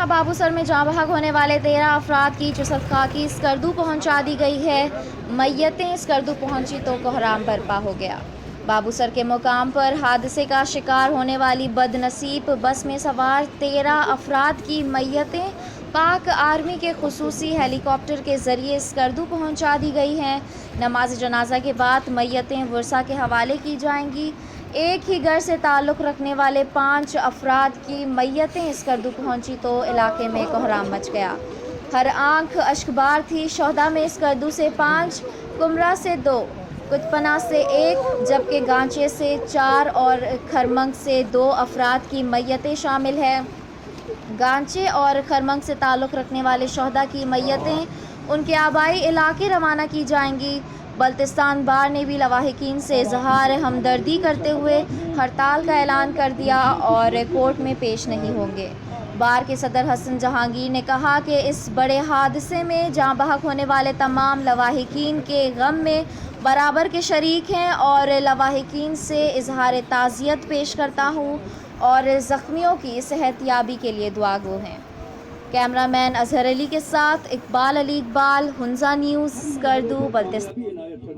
शहर बाबूसर में जाँ बहक होने वाले 13 अफराद की जुसफ़ की स्कर्दू पहुंचा दी गई है। मैयतें स्कर्दू पहुंची तो कोहराम बर्पा हो गया। बाबूसर के मुकाम पर हादसे का शिकार होने वाली बदनसीब बस में सवार 13 अफराद की मैयतें पाक आर्मी के खुसूसी हेलीकॉप्टर के ज़रिए स्कर्दू पहुंचा दी गई हैं। नमाज जनाजा के बाद मैयतें वर्सा के हवाले की जाएंगी। एक ही घर से ताल्लुक़ रखने वाले 5 अफराद की मैयतें स्कर्दू पहुंची तो इलाके में कोहराम मच गया। हर आंख अश्कबार थी। शोहदा में स्कर्दू से 5, कुमरा से 2, कुतपना से 1, जबकि गांचे से 4 और खरमंग से 2 अफराद की मैयतें शामिल हैं। गांचे और खरमंग से ताल्लुक़ रखने वाले शोहदा की मैयतें उनके आबाई इलाके रवाना की जाएंगी। बल्तिस्तान बार ने भी लवाहिकीन से इजहार हमदर्दी करते हुए हड़ताल का ऐलान कर दिया और कोर्ट में पेश नहीं होंगे। बार के सदर हसन जहांगीर ने कहा कि इस बड़े हादसे में जाँ बहक होने वाले तमाम लवाहिकीन के गम में बराबर के शरीक हैं और लवाहिकीन से इजहार ताज़ियत पेश करता हूँ और ज़ख्मियों की सेहतयाबी के लिए दुआगो हैं। कैमरामैन अजहर अली के साथ इकबाल अली इकबाल, हुंजा न्यूज़, स्कर्दू, बल्तिस्तान।